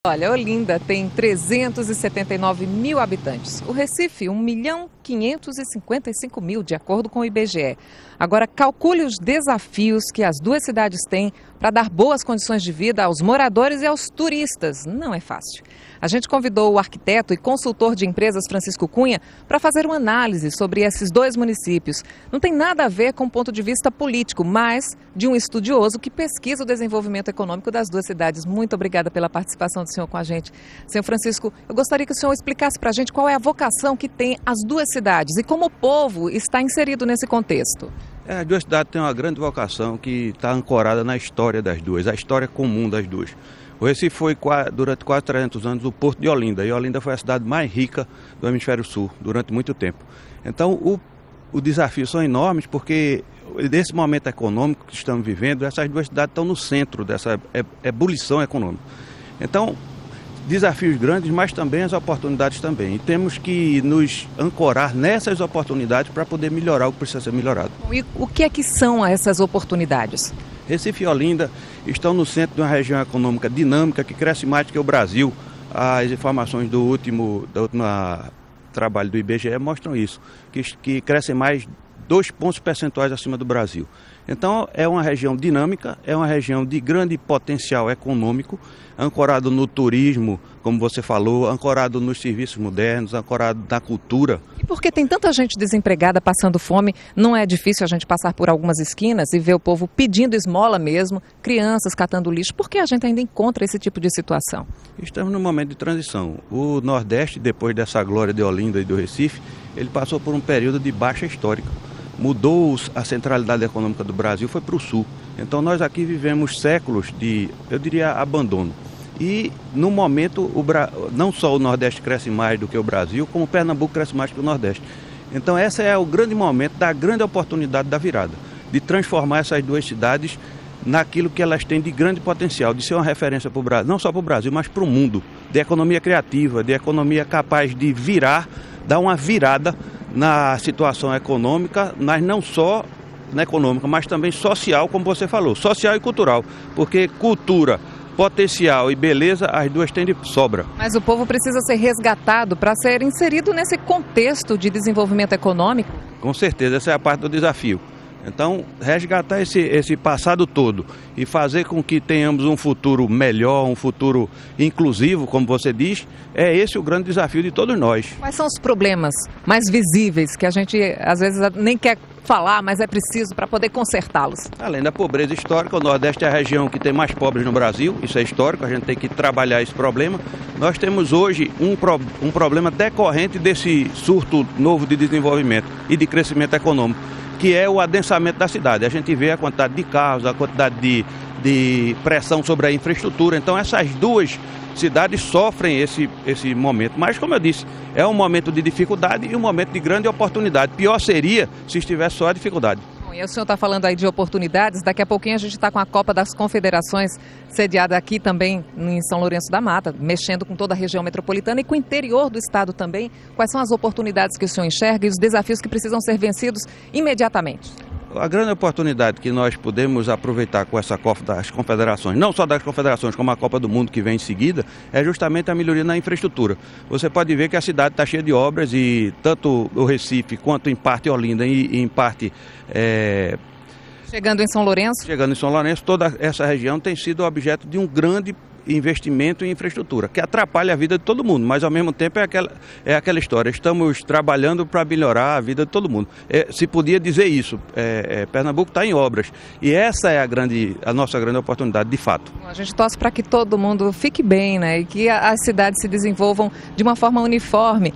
Olha, Olinda tem 379 mil habitantes. O Recife, 1.555.000, de acordo com o IBGE. Agora, calcule os desafios que as duas cidades têm para dar boas condições de vida aos moradores e aos turistas. Não é fácil. A gente convidou o arquiteto e consultor de empresas Francisco Cunha para fazer uma análise sobre esses dois municípios. Não tem nada a ver com o ponto de vista político, mas de um estudioso que pesquisa o desenvolvimento econômico das duas cidades. Muito obrigada pela participação do senhor com a gente. Senhor Francisco, eu gostaria que o senhor explicasse para a gente qual é a vocação que tem as duas cidades e como o povo está inserido nesse contexto. As duas cidades têm uma grande vocação que está ancorada na história das duas, a história comum das duas. O Recife foi, durante quase 300 anos, o porto de Olinda, e Olinda foi a cidade mais rica do Hemisfério Sul durante muito tempo. Então, os desafios são enormes porque, nesse momento econômico que estamos vivendo, essas duas cidades estão no centro dessa ebulição econômica. Então, desafios grandes, mas também as oportunidades também. E temos que nos ancorar nessas oportunidades para poder melhorar o que precisa ser melhorado. E o que é que são essas oportunidades? Recife e Olinda estão no centro de uma região econômica dinâmica que cresce mais do que o Brasil. As informações do último trabalho do IBGE mostram isso, que crescem mais 2 pontos percentuais acima do Brasil. Então é uma região dinâmica, é uma região de grande potencial econômico, ancorado no turismo, como você falou, ancorado nos serviços modernos, ancorado na cultura. E porque tem tanta gente desempregada passando fome, não é difícil a gente passar por algumas esquinas e ver o povo pedindo esmola mesmo, crianças catando lixo? Por que a gente ainda encontra esse tipo de situação? Estamos num momento de transição. O Nordeste, depois dessa glória de Olinda e do Recife, ele passou por um período de baixa histórica. Mudou a centralidade econômica do Brasil, foi para o sul. Então nós aqui vivemos séculos de, eu diria, abandono. E no momento, não só o Nordeste cresce mais do que o Brasil, como o Pernambuco cresce mais que o Nordeste. Então esse é o grande momento da grande oportunidade da virada, de transformar essas duas cidades naquilo que elas têm de grande potencial, de ser uma referência para o Brasil, não só para o Brasil, mas para o mundo, de economia criativa, de economia capaz de dar uma virada na situação econômica, mas não só na econômica, mas também social, como você falou, social e cultural, porque cultura, potencial e beleza, as duas têm de sobra. Mas o povo precisa ser resgatado para ser inserido nesse contexto de desenvolvimento econômico? Com certeza, essa é a parte do desafio. Então, resgatar esse passado todo e fazer com que tenhamos um futuro melhor, um futuro inclusivo, como você diz, é esse o grande desafio de todos nós. Quais são os problemas mais visíveis que a gente, às vezes, nem quer falar, mas é preciso para poder consertá-los? Além da pobreza histórica, o Nordeste é a região que tem mais pobres no Brasil, isso é histórico, a gente tem que trabalhar esse problema. Nós temos hoje um problema decorrente desse surto novo de desenvolvimento e de crescimento econômico, que é o adensamento da cidade. A gente vê a quantidade de carros, a quantidade de pressão sobre a infraestrutura. Então essas duas cidades sofrem esse momento. Mas, como eu disse, é um momento de dificuldade e um momento de grande oportunidade. Pior seria se estivesse só a dificuldade. E o senhor está falando aí de oportunidades, daqui a pouquinho a gente está com a Copa das Confederações sediada aqui também em São Lourenço da Mata, mexendo com toda a região metropolitana e com o interior do estado também. Quais são as oportunidades que o senhor enxerga e os desafios que precisam ser vencidos imediatamente? A grande oportunidade que nós podemos aproveitar com essa Copa das Confederações, não só das Confederações, como a Copa do Mundo que vem em seguida, é justamente a melhoria na infraestrutura. Você pode ver que a cidade está cheia de obras e tanto o Recife quanto em parte Olinda e em parte... Chegando em São Lourenço? Chegando em São Lourenço, toda essa região tem sido objeto de um grande investimento em infraestrutura, que atrapalha a vida de todo mundo, mas ao mesmo tempo é aquela história, estamos trabalhando para melhorar a vida de todo mundo. Se podia dizer isso, Pernambuco está em obras e essa é a nossa grande oportunidade, de fato. A gente torce para que todo mundo fique bem, né, e que as cidades se desenvolvam de uma forma uniforme.